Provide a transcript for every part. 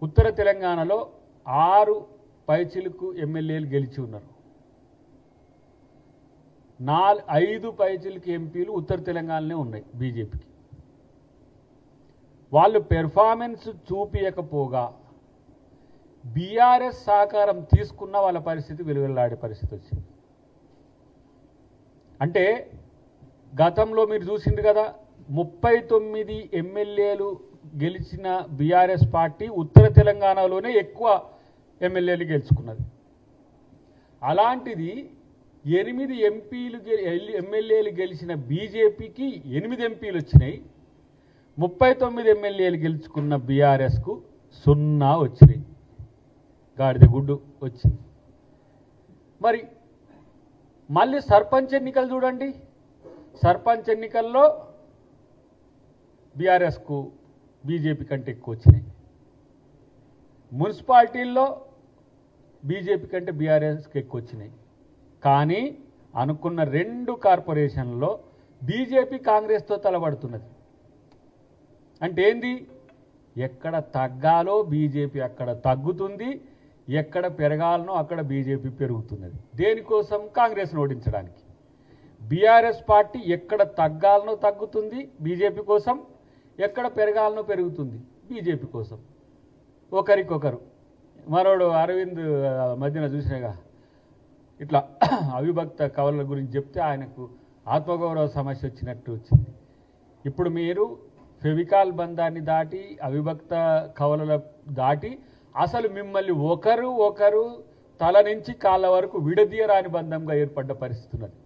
ఉత్తర తెలంగాణలో 6 పైచిలకు ఎమ్మెల్యేలు గెలిచి ఉన్నారు. 5 పైచిలకు ఎంపీలు ఉత్తర తెలంగాణలోనే ఉన్నాయి బీజేపీకి. వాళ్ళు పెర్ఫార్మెన్స్ చూపించకపోగా బీఆర్ఎస్ సహకారం తీసుకున్న వాళ్ళ పరిస్థితి వెలువెల్లాడే పరిస్థితి వచ్చింది. అంటే గతంలో మీరు చూసింది కదా, 39 ఎమ్మెల్యేలు గెలిచిన బీఆర్ఎస్ పార్టీ ఉత్తర తెలంగాణలోనే ఎక్కువ ఎమ్మెల్యేలు గెలుచుకున్నది. అలాంటిది 8 ఎమ్మెల్యేలు గెలిచిన బీజేపీకి 8 ఎంపీలు వచ్చినాయి. 39 ఎమ్మెల్యేలు గెలుచుకున్న బీఆర్ఎస్కు 0 వచ్చినాయి. గాడిద గుడ్డు వచ్చింది. మరి మళ్ళీ సర్పంచ్ ఎన్నికలు చూడండి. సర్పంచ్ ఎన్నికల్లో బీఆర్ఎస్కు బీజేపీ కంటే ఎక్కువ వచ్చినాయి. మున్సిపాలిటీల్లో బీజేపీ కంటే బీఆర్ఎస్కి ఎక్కువ వచ్చినాయి. కానీ అనుకున్న 2 కార్పొరేషన్లలో బీజేపీ కాంగ్రెస్తో తలబడుతున్నది. అంటే ఏంది? ఎక్కడ తగ్గాలో బీజేపీ అక్కడ తగ్గుతుంది, ఎక్కడ పెరగాలనో అక్కడ బీజేపీ పెరుగుతున్నది. దేనికోసం? కాంగ్రెస్ను ఓడించడానికి. బీఆర్ఎస్ పార్టీ ఎక్కడ తగ్గాలనో తగ్గుతుంది బీజేపీ కోసం, ఎక్కడ పెరగాలనో పెరుగుతుంది బీజేపీ కోసం. ఒకరికొకరు. మరోడు అరవింద్ మధ్యన చూసినాగా ఇట్లా అవిభక్త కవుల గురించి చెప్తే ఆయనకు ఆత్మగౌరవ సమస్య వచ్చినట్టు వచ్చింది. ఇప్పుడు మీరు ఫెవికాల్ బంధాన్ని దాటి అవిభక్త కవుల దాటి అసలు మిమ్మల్ని ఒకరు తల నుంచి కాళ్ళ వరకు విడదీయరాని బంధంగా ఏర్పడ్డ పరిస్థితి ఉన్నది.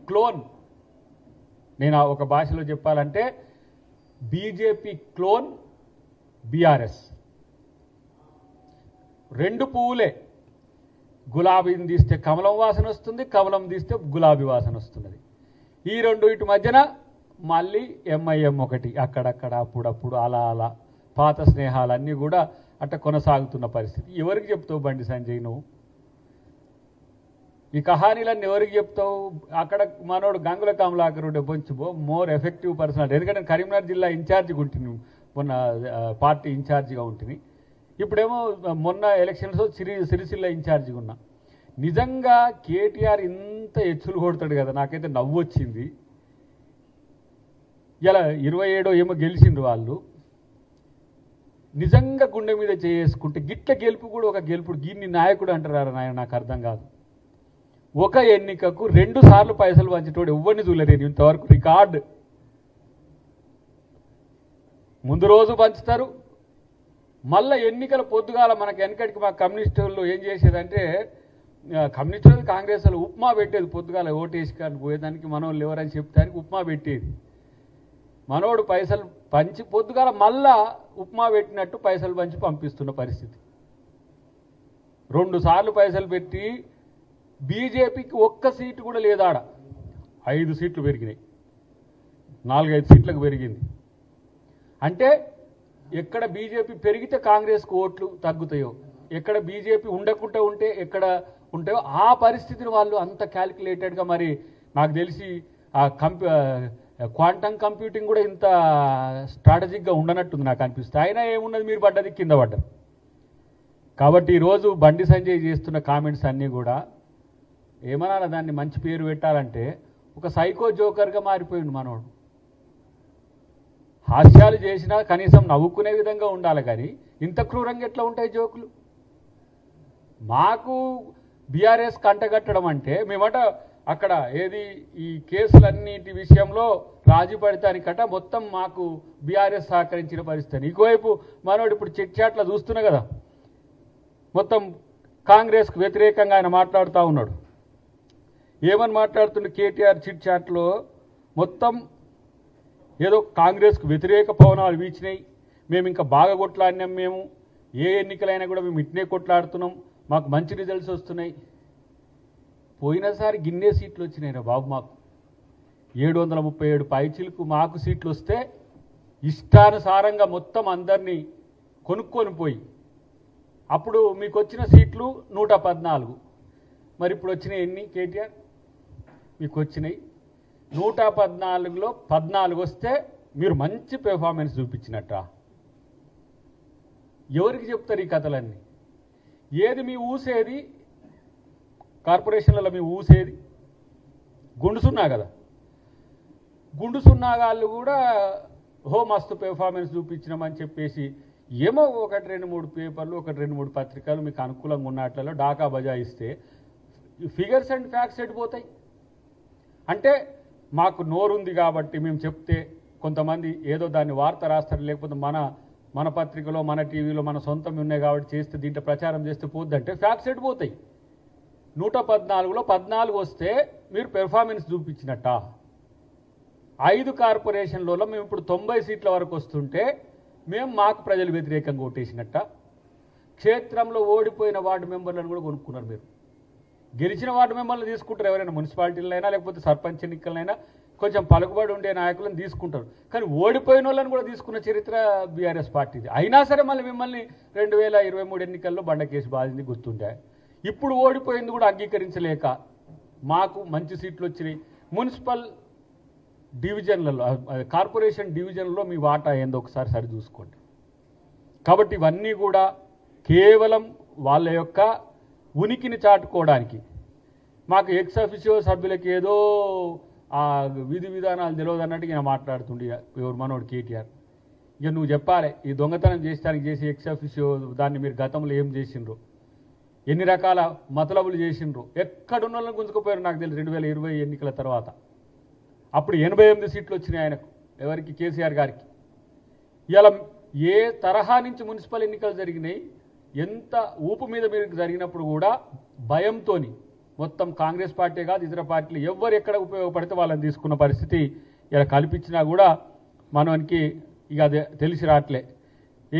క్లోన్. నేను ఒక భాషలో చెప్పాలంటే బీజేపీ క్లోన్ బీఆర్ఎస్. 2 పువ్వులే. గులాబీని తీస్తే కమలం వాసన వస్తుంది, కమలం తీస్తే గులాబీ వాసన వస్తున్నది. ఈ 2 ఇటు మధ్యన మళ్ళీ ఎంఐఎం ఒకటి అక్కడక్కడ అప్పుడప్పుడు అలా పాత స్నేహాలన్నీ కూడా అట్ట కొనసాగుతున్న పరిస్థితి. ఎవరికి చెప్తావు బండి సంజయ్ నువ్వు? ఈ కహానీలన్నీ ఎవరికి చెప్తావు? అక్కడ మనోడు గంగుల కమలాకరుడు కొంచెం మోర్ ఎఫెక్టివ్ పర్సనాలిటీ. ఎందుకంటే కరీంనగర్ జిల్లా ఇన్ఛార్జిగా ఉంటుంది, మొన్న పార్టీ ఇన్ఛార్జిగా ఉంటుంది. ఇప్పుడేమో మొన్న ఎలక్షన్స్ సిరిసిల్ల ఇన్ఛార్జిగా ఉన్నా. నిజంగా కేటీఆర్ ఇంత ఎచ్చులు కొడతాడు కదా, నాకైతే నవ్వు వచ్చింది. ఇలా 27 ఏమో గెలిచిండ్రు వాళ్ళు. నిజంగా గుండె మీద చేసుకుంటే గిట్ల గెలుపు కూడా ఒక గెలుపుడు. గిన్ని నాయకుడు అంటారా నాయన? నాకు అర్థం కాదు. ఒక ఎన్నికకు 2 సార్లు పైసలు పంచేటోడు ఎవరిని చూడలేదు ఇంతవరకు. రికార్డు. ముందు రోజు పంచుతారు, మళ్ళీ ఎన్నికల పొద్దుగాల మనకు వెనకటికి మా కమ్యూనిస్టులు ఏం చేసేదంటే, కమ్యూనిస్టులు కాంగ్రెస్ వాళ్ళు ఉప్మా పెట్టేది పొద్దుగాల ఓటేసి కానీ పోయేదానికి. మనోళ్ళు ఎవరని చెప్తానికి ఉప్మా పెట్టేది. మనోడు పైసలు పంచి పొద్దుగాల మళ్ళా ఉప్మా పెట్టినట్టు పైసలు పంచి పంపిస్తున్న పరిస్థితి. 2 సార్లు పైసలు పెట్టి బీజేపీకి 1 సీటు కూడా లేదాడ. 5 సీట్లు పెరిగినాయి, 4-5 సీట్లకు పెరిగింది. అంటే ఎక్కడ బీజేపీ పెరిగితే కాంగ్రెస్కు ఓట్లు తగ్గుతాయో, ఎక్కడ బీజేపీ ఉండకుండా ఉంటే ఎక్కడ ఉంటాయో ఆ పరిస్థితిని వాళ్ళు అంత క్యాలిక్యులేటెడ్గా. మరి నాకు తెలిసి ఆ క్వాంటమ్ కంప్యూటింగ్ కూడా ఇంత స్ట్రాటజిక్గా ఉండనట్టుంది నాకు అనిపిస్తుంది. అయినా ఏమున్నది, మీరు పడ్డది కింద పడ్డారు. కాబట్టి ఈరోజు బండి సంజయ్ చేస్తున్న కామెంట్స్ అన్నీ కూడా ఏమన్నా దాన్ని మంచి పేరు పెట్టాలంటే ఒక సైకో జోకర్గా మారిపోయింది మనోడు. హాస్యాలు చేసినా కనీసం నవ్వుకునే విధంగా ఉండాలి, కానీ ఇంత క్రూరంగా ఎట్లా ఉంటాయి జోకులు? మాకు బీఆర్ఎస్ కంటగట్టడం అంటే మేమట అక్కడ ఏది ఈ కేసులన్నిటి విషయంలో రాజీ పడతానికట మొత్తం మాకు బీఆర్ఎస్ సహకరించిన పరిస్థితి. ఇంకోవైపు మనోడు ఇప్పుడు చిట్చాట్లా చూస్తున్నా కదా, మొత్తం కాంగ్రెస్కు వ్యతిరేకంగా ఆయన మాట్లాడుతూ ఉన్నాడు. ఏమని మాట్లాడుతుండే? కేటీఆర్ చిట్చాట్లో మొత్తం ఏదో కాంగ్రెస్కు వ్యతిరేక పవనాలు వీచినాయి, మేము ఇంకా బాగా కొట్లాడినాం, మేము ఏ ఎన్నికలైనా కూడా మేము ఇట్నే కొట్లాడుతున్నాం, మాకు మంచి రిజల్ట్స్ వస్తున్నాయి. పోయినసారి గిన్నే సీట్లు వచ్చినాయి బాబు. మాకు 737 పైచిలకు మాకు సీట్లు వస్తే ఇష్టానుసారంగా మొత్తం అందరినీ కొనుక్కొని పోయి, అప్పుడు మీకు వచ్చిన సీట్లు 114. మరి ఇప్పుడు వచ్చినాయి ఎన్ని? కేటీఆర్ మీకు వచ్చినాయి 114లో 14 వస్తే మీరు మంచి పెర్ఫార్మెన్స్ చూపించినట్ట. ఎవరికి చెప్తారు ఈ కథలన్నీ? ఏది మీ ఊసేది? కార్పొరేషన్లలో మీ ఊసేది గుండు సున్నా కదా. గుండు సున్నా వాళ్ళు కూడా మస్తు పెర్ఫార్మెన్స్ చూపించినామని చెప్పేసి ఏమో 1-2-3 పేపర్లు 1-2-3 పత్రికలు మీకు అనుకూలంగా ఉన్నట్లలో డాకా బజాయిస్తే ఫిగర్స్ అండ్ ఫ్యాక్ట్స్ ఎడిపోతాయి. అంటే మాకు నోరుంది కాబట్టి మేము చెప్తే కొంతమంది ఏదో దాన్ని వార్త రాస్తారు, లేకపోతే మన పత్రికలో మన టీవీలో మన సొంతం ఉన్నాయి కాబట్టి చేస్తే దీంట్లో ప్రచారం చేస్తే పోద్దంటే ఫ్యాక్ట్స్ ఎడిపోతాయి. 114లో 14 వస్తే మీరు పెర్ఫార్మెన్స్ చూపించినట్ట. 5 కార్పొరేషన్లలో మేము ఇప్పుడు 90 సీట్ల వరకు వస్తుంటే మేము మాకు ప్రజలు వ్యతిరేకంగా ఓటేసినట్ట. క్షేత్రంలో ఓడిపోయిన వార్డు మెంబర్లను కూడా కొనుక్కున్నారు మీరు. గెలిచిన వార్డు మెంబర్లు తీసుకుంటారు ఎవరైనా, మున్సిపాలిటీలైనా లేకపోతే సర్పంచ్ ఎన్నికలైనా కొంచెం పలుకుబడి ఉండే నాయకులను తీసుకుంటారు. కానీ ఓడిపోయిన వాళ్ళని కూడా తీసుకున్న చరిత్ర బీఆర్ఎస్ పార్టీది. అయినా సరే మళ్ళీ మిమ్మల్ని 2023 ఎన్నికల్లో బండకేసి బాధింది గుర్తుండే. ఇప్పుడు ఓడిపోయింది కూడా అంగీకరించలేక మాకు మంచి సీట్లు వచ్చినాయి. మున్సిపల్ డివిజన్లలో కార్పొరేషన్ డివిజన్లో మీ వాటా ఏందో ఒకసారి సరి చూసుకోండి. కాబట్టి ఇవన్నీ కూడా కేవలం వాళ్ళ యొక్క ఉనికిని చాటుకోవడానికి, మాకు ఎక్స్ అఫిషియో సభ్యులకి ఏదో ఆ విధి విధానాలు తెలియదు అన్నట్టు ఈయన మాట్లాడుతుండే ఎవరు మనోడు కేటీఆర్. ఇక నువ్వు చెప్పాలి ఈ దొంగతనం చేసడానికి చేసి ఎక్స్ అఫిషియో దాన్ని మీరు గతంలో ఏం చేసిండ్రు, ఎన్ని రకాల మతలబులు చేసిండ్రు, ఎక్కడున్న వాళ్ళని గుంజుకుపోయారు నాకు తెలియదు 2020 ఎన్నికల తర్వాత. అప్పుడు 88 సీట్లు వచ్చినాయి ఆయనకు, ఎవరికి? కేసీఆర్ గారికి. ఇలా ఏ తరహా నుంచి మున్సిపల్ ఎన్నికలు జరిగినాయి, ఎంత ఊపు మీద మీరు జరిగినప్పుడు కూడా భయంతో మొత్తం కాంగ్రెస్ పార్టీ కాదు ఇతర పార్టీలు ఎవరు ఎక్కడ ఉపయోగపడితే వాళ్ళని తీసుకున్న పరిస్థితి ఇలా కల్పించినా కూడా మనకి ఇక అదే తెలిసి రావట్లే.